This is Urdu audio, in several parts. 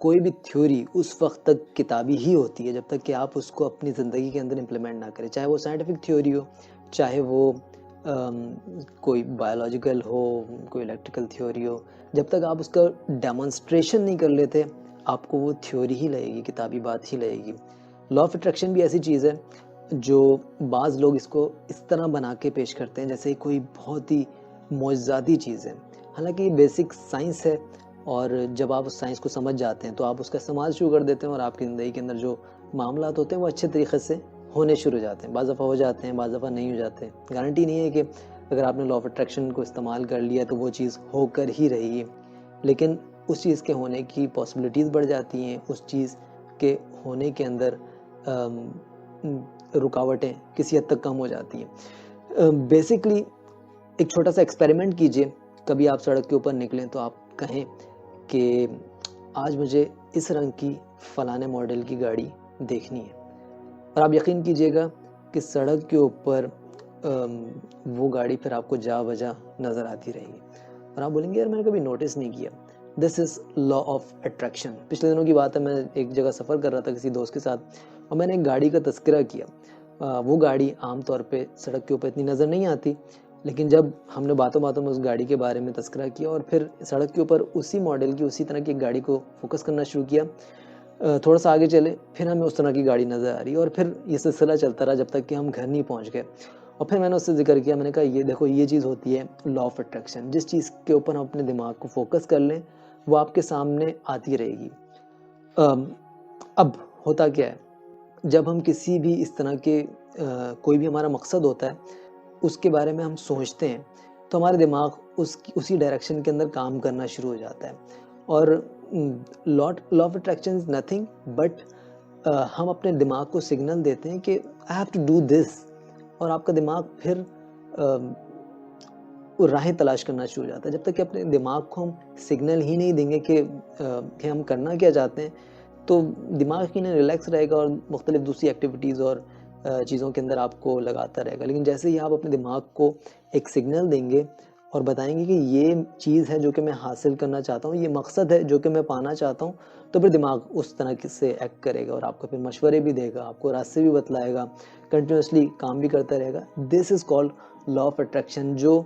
کوئی بھی تھیوری اس وقت تک کتابی ہی ہوتی ہے جب تک کہ آپ اس کو اپنی زندگی کے اندر امپلیمنٹ نہ کریں، چاہے وہ سائنٹیفک تھیوری ہو، چاہے وہ کوئی بایولوجیکل ہو، کوئی الیکٹریکل تھیوری ہو. جب تک آپ اس کا ڈیمونسٹریشن نہیں کر لیتے آپ کو وہ تھیوری ہی لگے گی، کتابی بات ہی لگے گی. لا آف اٹریکشن بھی ایسی چیز ہے جو بعض لوگ اس کو اس طرح بنا کے پیش کرتے ہیں جیسے کوئی بہت ہی معجزاتی چیز ہے، حالانکہ یہ بیسک سائنس ہے. اور جب آپ اس سائنس کو سمجھ جاتے ہیں تو آپ اس کا استعمال شروع کر دیتے ہیں اور آپ کی زندگی کے اندر جو معاملات ہوتے ہیں وہ اچھے طریقے سے ہونے شروع ہو جاتے ہیں. بعض دفعہ ہو جاتے ہیں، بعض دفعہ نہیں ہو جاتے. گارنٹی نہیں ہے کہ اگر آپ نے لا آف اٹریکشن کو استعمال کر لیا تو وہ چیز ہو کر ہی رہے گی، لیکن اس چیز کے ہونے کی پاسبلٹیز بڑھ جاتی ہیں، اس چیز کے ہونے کے اندر رکاوٹیں کسی حد تک کم ہو جاتی ہیں. بیسکلی ایک چھوٹا سا ایکسپیریمنٹ کیجئے. کبھی آپ سڑک کے اوپر نکلیں تو آپ کہیں کہ آج مجھے اس رنگ کی فلانے ماڈل کی گاڑی دیکھنی ہے، اور آپ یقین کیجئے گا کہ سڑک کے اوپر وہ گاڑی پھر آپ کو جا بجا نظر آتی رہے گی، اور آپ بولیں گے یار میں نے کبھی نوٹس نہیں کیا. دس از لا آف اٹریکشن. پچھلے دنوں کی بات ہے، میں ایک جگہ سفر کر رہا تھا کسی دوست کے ساتھ، اور میں نے ایک گاڑی کا تذکرہ کیا. وہ گاڑی عام طور پہ سڑک کے اوپر اتنی نظر نہیں آتی، لیکن جب ہم نے باتوں باتوں میں اس گاڑی کے بارے میں تذکرہ کیا اور پھر سڑک کے اوپر اسی ماڈل کی اسی طرح کی گاڑی کو فوکس کرنا شروع کیا، تھوڑا سا آگے چلے پھر ہمیں اس طرح کی گاڑی نظر آ رہی، اور پھر یہ سلسلہ چلتا رہا جب تک کہ ہم گھر نہیں پہنچ گئے. اور پھر میں نے اس سے ذکر کیا، میں نے کہا یہ دیکھو یہ چیز ہوتی ہے لا آف اٹریکشن. جس چیز کے اوپر ہم اپنے دماغ کو فوکس کر لیں وہ آپ کے سامنے آتی رہے گی. اب ہوتا کیا ہے، جب ہم کسی بھی اس طرح کے کوئی بھی ہمارا مقصد ہوتا ہے اس کے بارے میں ہم سوچتے ہیں تو ہمارے دماغ اسی ڈائریکشن کے اندر کام کرنا شروع ہو جاتا ہے. اور law of attraction is nothing but ہم اپنے دماغ کو سگنل دیتے ہیں کہ I have to do this, اور آپ کا دماغ پھر راہیں تلاش کرنا شروع ہو جاتا ہے. جب تک کہ اپنے دماغ کو ہم سگنل ہی نہیں دیں گے کہ ہم کرنا کیا چاہتے ہیں تو دماغ یقیناً ریلیکس رہے گا اور مختلف دوسری ایکٹیویٹیز اور چیزوں کے اندر آپ کو لگاتا رہے گا. لیکن جیسے ہی آپ اپنے دماغ کو ایک سگنل دیں گے اور بتائیں گے کہ یہ چیز ہے جو کہ میں حاصل کرنا چاہتا ہوں، یہ مقصد ہے جو کہ میں پانا چاہتا ہوں، تو پھر دماغ اس طرح سے ایکٹ کرے گا اور آپ کو پھر مشورے بھی دے گا، آپ کو راستے بھی بتلائے گا، کنٹینیوسلی کام بھی کرتا رہے گا. This is called law of attraction. جو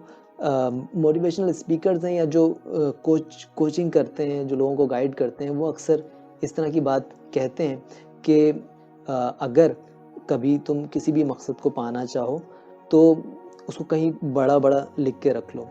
موٹیویشنل اسپیکرز ہیں یا جو کوچنگ کرتے ہیں، جو لوگوں کو گائیڈ کرتے ہیں، وہ اکثر اس طرح کی بات کہتے ہیں کہ اگر کبھی تم کسی بھی مقصد کو پانا چاہو تو اس کو کہیں بڑا بڑا لکھ کے رکھ لو.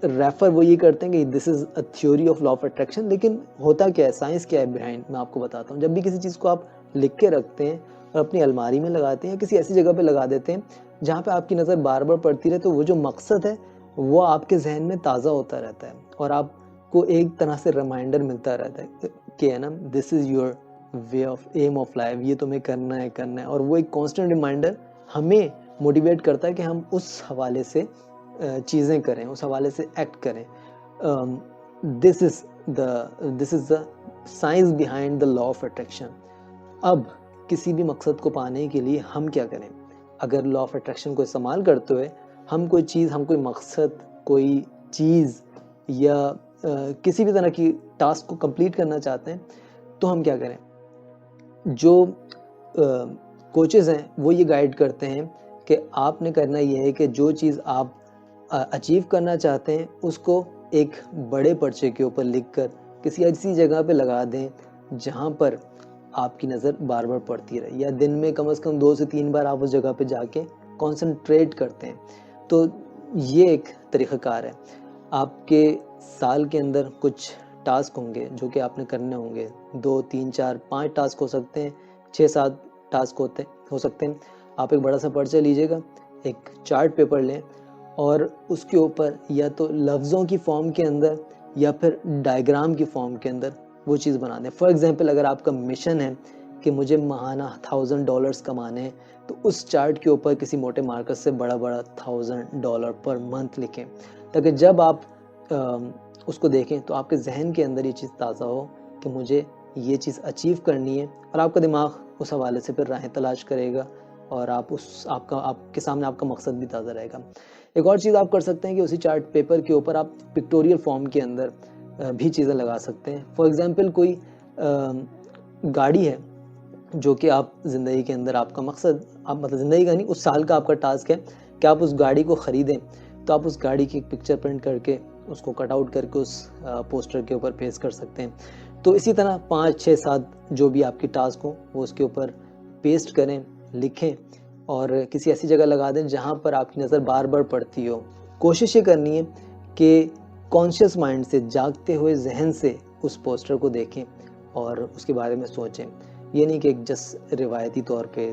ریفر وہ یہ کرتے ہیں کہ this is a theory of law of attraction, لیکن ہوتا کیا ہے، سائنس کیا ہے بیہائنڈ، میں آپ کو بتاتا ہوں. جب بھی کسی چیز کو آپ لکھ کے رکھتے ہیں اور اپنی الماری میں لگاتے ہیں، کسی ایسی جگہ پہ لگا دیتے ہیں جہاں پہ آپ کی نظر بار بار پڑتی رہے، تو وہ جو مقصد ہے وہ آپ کے ذہن میں تازہ ہوتا رہتا ہے اور آپ کو ایک طرح سے ریمائنڈر ملتا رہتا ہے کہ ہے نا this is your way of aim of life, یہ تمہیں کرنا ہے. اور وہ ایک کانسٹنٹ ریمائنڈر ہمیں موٹیویٹ کرتا ہے کہ ہم اس حوالے سے چیزیں کریں، اس حوالے سے ایکٹ کریں. This is the science behind the law of attraction. اب کسی بھی مقصد کو پانے کے لیے ہم کیا کریں؟ اگر لا آف اٹریکشن کو استعمال کرتے ہوئے ہم کوئی مقصد، کوئی چیز یا کسی بھی طرح کی ٹاسک کو کمپلیٹ کرنا چاہتے ہیں تو ہم کیا کریں؟ جو کوچز ہیں وہ یہ گائیڈ کرتے ہیں کہ آپ نے کرنا یہ ہے کہ جو چیز آپ اچیو کرنا چاہتے ہیں اس کو ایک بڑے پرچے کے اوپر لکھ کر کسی ایسی جگہ پہ لگا دیں جہاں پر آپ کی نظر بار بار پڑتی رہے، یا دن میں کم از کم 2 سے 3 بار آپ اس جگہ پہ جا کے کانسنٹریٹ کرتے ہیں. تو یہ ایک طریقہ کار ہے. آپ کے سال کے اندر کچھ ٹاسک ہوں گے جو کہ آپ نے کرنے ہوں گے، 2 3 4 5 ٹاسک ہو سکتے ہیں، 6 7 ٹاسک ہو سکتے ہیں. آپ ایک بڑا سا پرچہ لیجئے گا، ایک چارٹ پیپر لیں اور اس کے اوپر یا تو لفظوں کی فارم کے اندر یا پھر ڈائیگرام کی فارم کے اندر وہ چیز بنا دیں. فار ایگزامپل اگر آپ کا مشن ہے کہ مجھے ماہانہ $1000 کمانے ہیں تو اس چارٹ کے اوپر کسی موٹے مارکر سے بڑا $1000 پر منتھ لکھیں، تاکہ جب آپ اس کو دیکھیں تو آپ کے ذہن کے اندر یہ چیز تازہ ہو کہ مجھے یہ چیز اچیو کرنی ہے، اور آپ کا دماغ اس حوالے سے پھر راہیں تلاش کرے گا اور آپ کے سامنے آپ کا مقصد بھی تازہ رہے گا. ایک اور چیز آپ کر سکتے ہیں کہ اسی چارٹ پیپر کے اوپر آپ پکٹوریل فارم کے اندر بھی چیزیں لگا سکتے ہیں. فار ایگزامپل کوئی گاڑی ہے جو کہ آپ زندگی کے اندر آپ کا مقصد، آپ مطلب زندگی کا نہیں، اس سال کا آپ کا ٹاسک ہے کہ آپ اس گاڑی کو خریدیں، تو آپ اس گاڑی کی ایک پکچر پرنٹ کر کے اس کو کٹ آؤٹ کر کے اس پوسٹر کے اوپر پیسٹ کر سکتے ہیں. تو اسی طرح 5 6 7 جو بھی آپ کی ٹاسک ہوں وہ اس کے اوپر پیسٹ کریں، لکھیں اور کسی ایسی جگہ لگا دیں جہاں پر آپ کی نظر بار بار پڑتی ہو. کوشش یہ کرنی ہے کہ کانشیس مائنڈ سے، جاگتے ہوئے ذہن سے اس پوسٹر کو دیکھیں اور اس کے بارے میں سوچیں. یہ نہیں کہ ایک روایتی طور پہ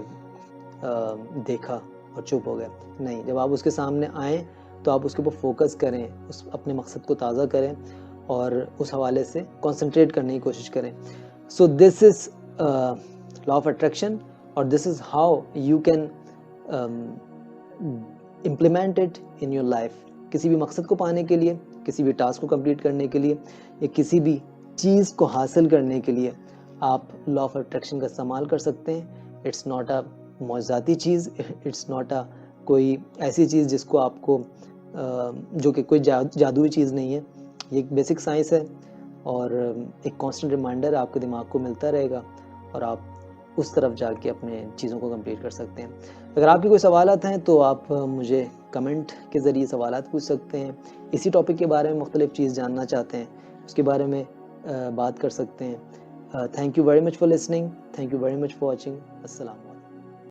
دیکھا اور چپ ہو گئے. نہیں، جب آپ اس کے سامنے آئیں تو آپ اس کے اوپر فوکس کریں، اپنے مقصد کو تازہ کریں اور اس حوالے سے کنسنٹریٹ کرنے کی کوشش کریں. سو دس از لا آف اٹریکشن، اور this is how you can implement it in your life. کسی بھی مقصد کو پانے کے لیے، کسی بھی ٹاسک کو کمپلیٹ کرنے کے لیے، یا کسی بھی چیز کو حاصل کرنے کے لیے آپ لا آف اٹریکشن کا استعمال کر سکتے ہیں. اٹس ناٹ اے معجزاتی چیز، اٹس ناٹ اے کوئی ایسی چیز جس کو آپ کو جو کہ کوئی جادوئی چیز نہیں ہے. یہ ایک بیسک سائنس ہے اور ایک کانسٹنٹ ریمائنڈر آپ کے دماغ کو ملتا رہے گا اور آپ اس طرف جا کے اپنے چیزوں کو کمپلیٹ کر سکتے ہیں. اگر آپ کے کوئی سوالات ہیں تو آپ مجھے کمنٹ کے ذریعے سوالات پوچھ سکتے ہیں. اسی ٹاپک کے بارے میں مختلف چیز جاننا چاہتے ہیں اس کے بارے میں بات کر سکتے ہیں. Thank you very much for listening. Thank you very much for watching. السلام علیکم.